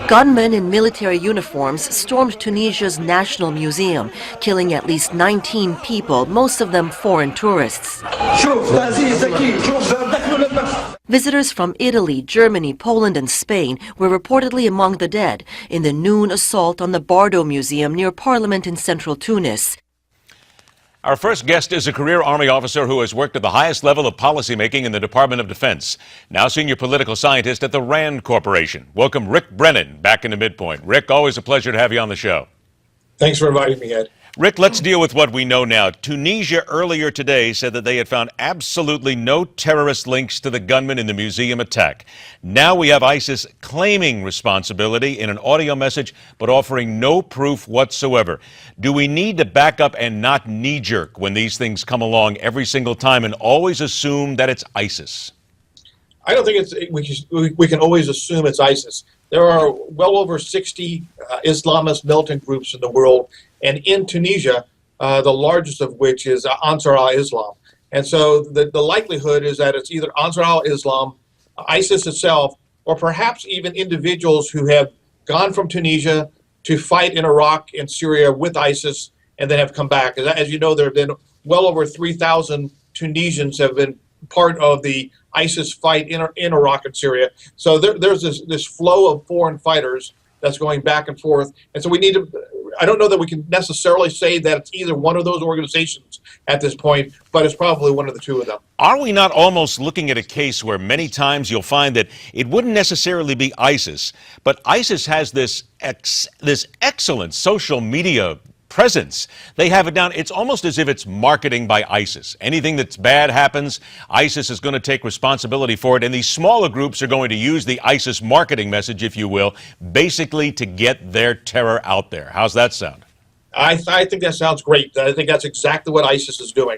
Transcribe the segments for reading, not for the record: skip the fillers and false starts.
Gunmen in military uniforms stormed Tunisia's National Museum, killing at least 19 people, most of them foreign tourists. Visitors from Italy, Germany, Poland and Spain were reportedly among the dead in the noon assault on the Bardo Museum near Parliament in central Tunis. Our first guest is a career Army officer who has worked at the highest level of policymaking in the Department of Defense. Now senior political scientist at the RAND Corporation. Welcome Rick Brennan back into MidPoint. Rick, always a pleasure to have you on the show. Thanks for inviting me, Ed. Rick, let's deal with what we know now. Tunisia earlier today said that they had found absolutely no terrorist links to the gunman in the museum attack. Now we have ISIS claiming responsibility in an audio message, but offering no proof whatsoever. Do we need to back up and not knee-jerk when these things come along every single time and always assume that it's ISIS? I don't think we can always assume it's ISIS. There are well over 60 Islamist militant groups in the world, and in Tunisia, the largest of which is Ansar al-Islam. And so the likelihood is that it's either Ansar al-Islam, ISIS itself, or perhaps even individuals who have gone from Tunisia to fight in Iraq and Syria with ISIS and then have come back. As you know, there have been well over 3,000 Tunisians have been part of the ISIS fight in Iraq and Syria. So there's this flow of foreign fighters that's going back and forth. And so we need to, I don't know that we can necessarily say that it's either one of those organizations at this point, but it's probably one of the two of them. Are we not almost looking at a case where many times you'll find that it wouldn't necessarily be ISIS, but ISIS has this excellent social media presence. They have it down. It's almost as if it's marketing by ISIS. Anything that's bad happens, ISIS is going to take responsibility for it, and these smaller groups are going to use the ISIS marketing message, if you will, basically to get their terror out there. How's that sound? I think that sounds great. I think that's exactly what ISIS is doing.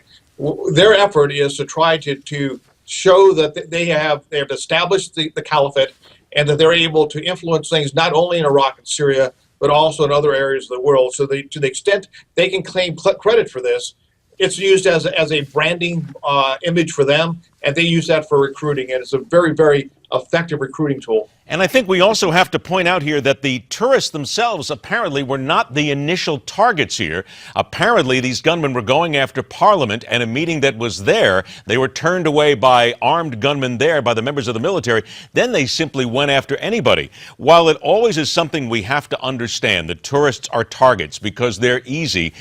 Their effort is to try to show that they have established the caliphate and that they're able to influence things not only in Iraq and Syria, but also in other areas of the world. So to the extent they can claim credit for this, it's used as a branding image for them, and they use that for recruiting, and it's a very, very effective recruiting tool. And I think we also have to point out here that the tourists themselves apparently were not the initial targets here. Apparently, these gunmen were going after Parliament and a meeting that was there. They were turned away by armed gunmen there, by the members of the military. Then they simply went after anybody. While it always is something we have to understand, that tourists are targets because they're easy,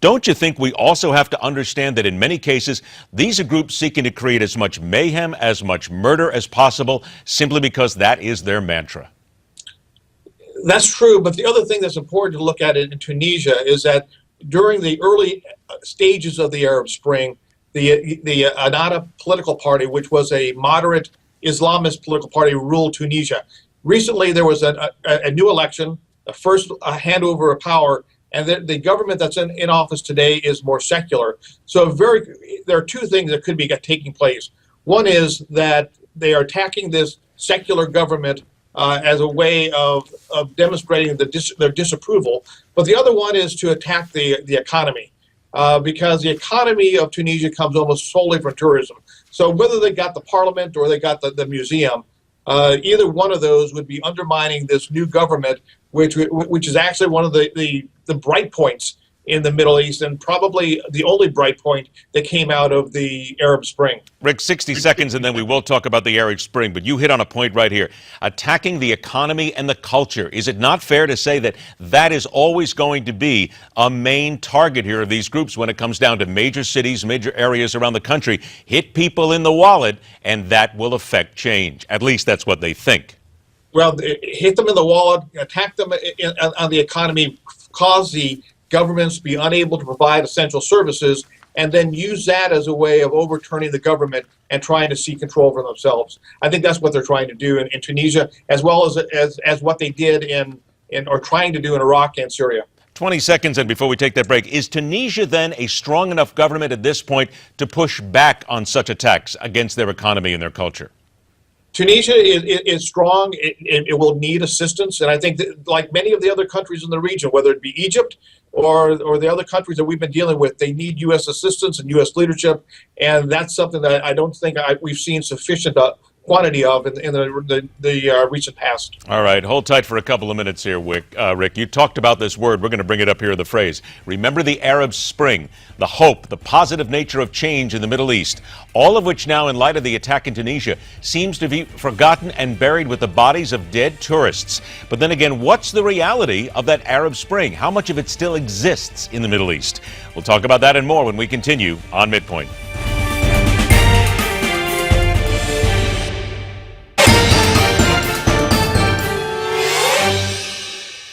don't you think we also have to understand that in many cases, these are groups seeking to create as much mayhem, as much murder as possible, simply because that is their mantra? That's true, but the other thing that's important to look at in Tunisia is that during the early stages of the Arab Spring, the Ennahda political party, which was a moderate Islamist political party, ruled Tunisia. Recently, there was a new election, the first handover of power, and the government that's in office today is more secular. So there are two things that could be taking place. One is that they are attacking this secular government as a way of demonstrating their disapproval. But the other one is to attack the economy, because the economy of Tunisia comes almost solely from tourism. So whether they got the parliament or they got the museum, either one of those would be undermining this new government, which is actually one of the bright points in the Middle East, and probably the only bright point that came out of the Arab Spring. Rick, 60 seconds and then we will talk about the Arab Spring, but you hit on a point right here. Attacking the economy and the culture. Is it not fair to say that that is always going to be a main target here of these groups when it comes down to major cities, major areas around the country? Hit people in the wallet and that will affect change. At least that's what they think. Well, hit them in the wallet, attack them on the economy, cause the governments be unable to provide essential services, and then use that as a way of overturning the government and trying to seek control for themselves. I think that's what they're trying to do in Tunisia, as well as what they did or trying to do in Iraq and Syria. 20 seconds, and before we take that break, is Tunisia then a strong enough government at this point to push back on such attacks against their economy and their culture? Tunisia is strong. It will need assistance, and I think that, like many of the other countries in the region, whether it be Egypt or the other countries that we've been dealing with, they need U.S. assistance and U.S. leadership, and that's something that I don't think we've seen sufficient quantity of in the recent past. All right, hold tight for a couple of minutes here, Rick. You talked about this word. We're going to bring it up here, the phrase. Remember the Arab Spring, the hope, the positive nature of change in the Middle East, all of which now, in light of the attack in Tunisia, seems to be forgotten and buried with the bodies of dead tourists. But then again, what's the reality of that Arab Spring? How much of it still exists in the Middle East? We'll talk about that and more when we continue on MidPoint.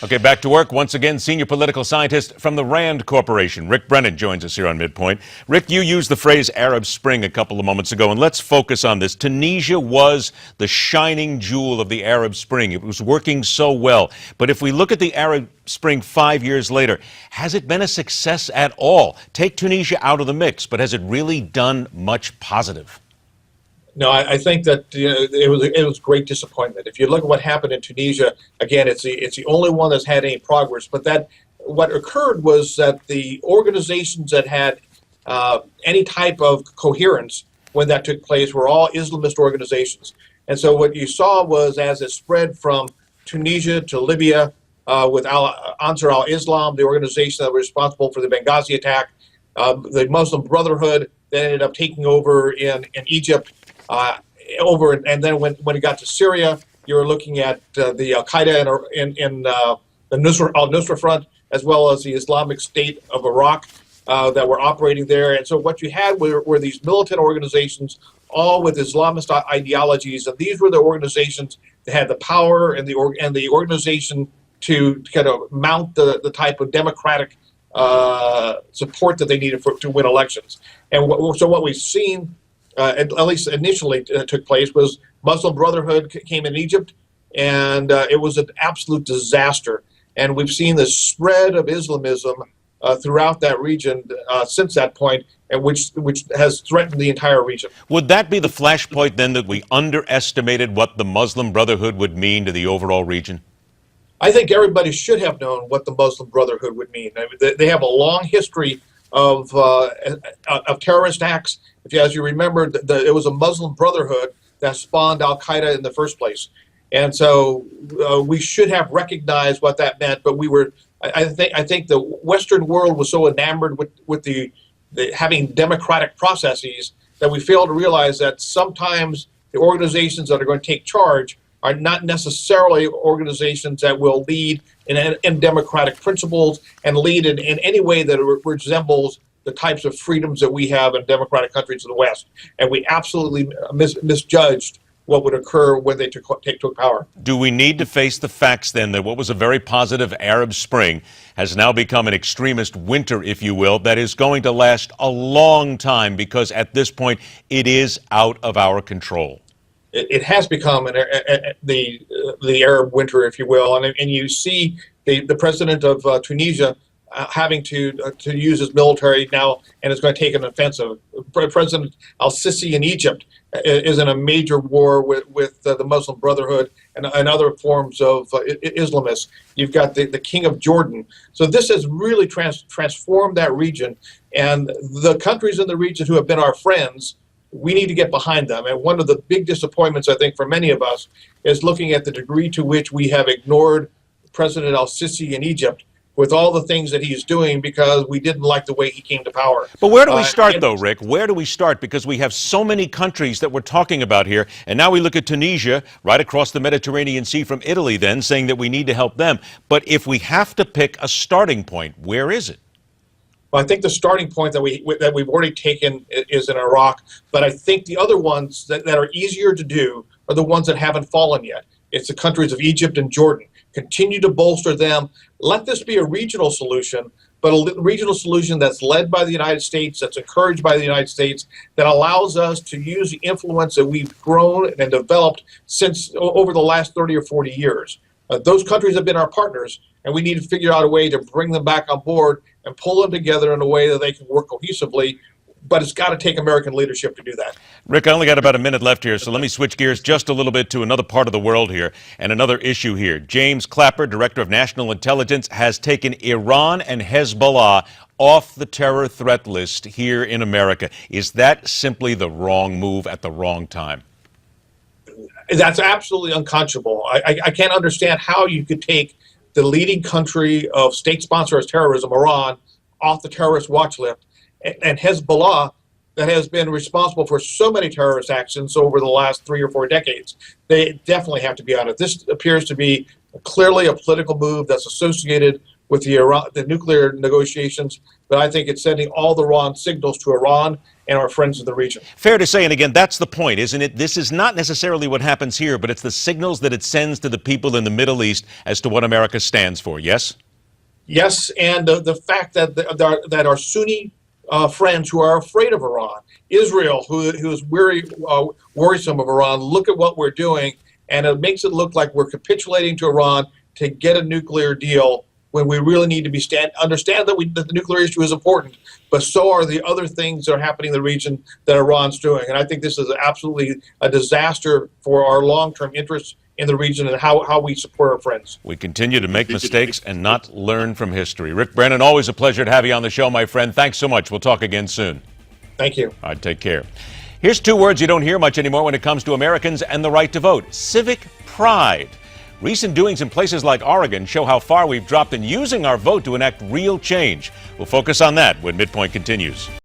Okay, back to work. Once again, senior political scientist from the RAND Corporation, Rick Brennan, joins us here on MidPoint. Rick, you used the phrase Arab Spring a couple of moments ago, and let's focus on this. Tunisia was the shining jewel of the Arab Spring. It was working so well. But if we look at the Arab Spring 5 years later, has it been a success at all? Take Tunisia out of the mix, but has it really done much positive? No, I think that it was great disappointment. If you look at what happened in Tunisia, again, it's the only one that's had any progress. But what occurred was that the organizations that had any type of coherence when that took place were all Islamist organizations. And so what you saw was, as it spread from Tunisia to Libya with Ansar al-Islam, the organization that was responsible for the Benghazi attack, the Muslim Brotherhood that ended up taking over in Egypt. And then when it got to Syria, you were looking at the Al-Qaeda in the al-Nusra Front, as well as the Islamic State of Iraq that were operating there. And so what you had were these militant organizations, all with Islamist ideologies, and these were the organizations that had the power and the organization to kind of mount the type of democratic support that they needed to win elections. And so what we've seen, at least initially took place, was Muslim Brotherhood came in Egypt, and it was an absolute disaster. And we've seen the spread of Islamism throughout that region since that point, and which has threatened the entire region. Would that be the flashpoint then, that we underestimated what the Muslim Brotherhood would mean to the overall region? I think everybody should have known what the Muslim Brotherhood would mean. I mean, they have a long history of terrorist acts. As you remember, it was a Muslim Brotherhood that spawned Al-Qaeda in the first place. And so we should have recognized what that meant, but I think the Western world was so enamored with the having democratic processes that we failed to realize that sometimes the organizations that are going to take charge are not necessarily organizations that will lead in democratic principles and lead in any way that resembles the types of freedoms that we have in democratic countries of the West. And we absolutely misjudged what would occur when they took power. Do we need to face the facts then that what was a very positive Arab Spring has now become an extremist winter, if you will, that is going to last a long time, because at this point it is out of our control? It has become the Arab winter, if you will, and you see the president of Tunisia having to use his military now, and is going to take an offensive. President al-Sisi in Egypt is in a major war with the Muslim Brotherhood and other forms of Islamists. You've got the King of Jordan. So this has really transformed that region, and the countries in the region who have been our friends, we need to get behind them. And one of the big disappointments, I think, for many of us is looking at the degree to which we have ignored President al-Sisi in Egypt with all the things that he's doing because we didn't like the way he came to power. But where do we start, though, Rick? Where do we start? Because we have so many countries that we're talking about here, and now we look at Tunisia, right across the Mediterranean Sea from Italy, then, saying that we need to help them. But if we have to pick a starting point, where is it? Well, I think the starting point that we've already taken is in Iraq, but I think the other ones that are easier to do are the ones that haven't fallen yet. It's the countries of Egypt and Jordan. Continue to bolster them. Let this be a regional solution, but a regional solution that's led by the United States, that's encouraged by the United States, that allows us to use the influence that we've grown and developed since over the last 30 or 40 years. Those countries have been our partners, and we need to figure out a way to bring them back on board and pull them together in a way that they can work cohesively. But it's got to take American leadership to do that. Rick, I only got about a minute left here, so let me switch gears just a little bit to another part of the world here and another issue here. James Clapper, Director of National Intelligence, has taken Iran and Hezbollah off the terror threat list here in America. Is that simply the wrong move at the wrong time? That's absolutely unconscionable. I can't understand how you could take the leading country of state sponsor of terrorism, Iran, off the terrorist watch list, and Hezbollah, that has been responsible for so many terrorist actions over the last 3 or 4 decades. They definitely have to be on it. This appears to be clearly a political move that's associated with the nuclear negotiations, but I think it's sending all the wrong signals to Iran and our friends in the region. Fair to say, and again, that's the point, isn't it? This is not necessarily what happens here, but it's the signals that it sends to the people in the Middle East as to what America stands for, yes? Yes, and the fact that our Sunni friends who are afraid of Iran, Israel, who is worrisome of Iran, look at what we're doing, and it makes it look like we're capitulating to Iran to get a nuclear deal when we really need to understand that the nuclear issue is important, but so are the other things that are happening in the region that Iran's doing. And I think this is absolutely a disaster for our long-term interests in the region and how we support our friends. We continue to make mistakes and not learn from history. Rick Brennan, always a pleasure to have you on the show, my friend. Thanks so much. We'll talk again soon. Thank you. All right, take care. Here's 2 words you don't hear much anymore when it comes to Americans and the right to vote: civic pride. Recent doings in places like Oregon show how far we've dropped in using our vote to enact real change. We'll focus on that when MidPoint continues.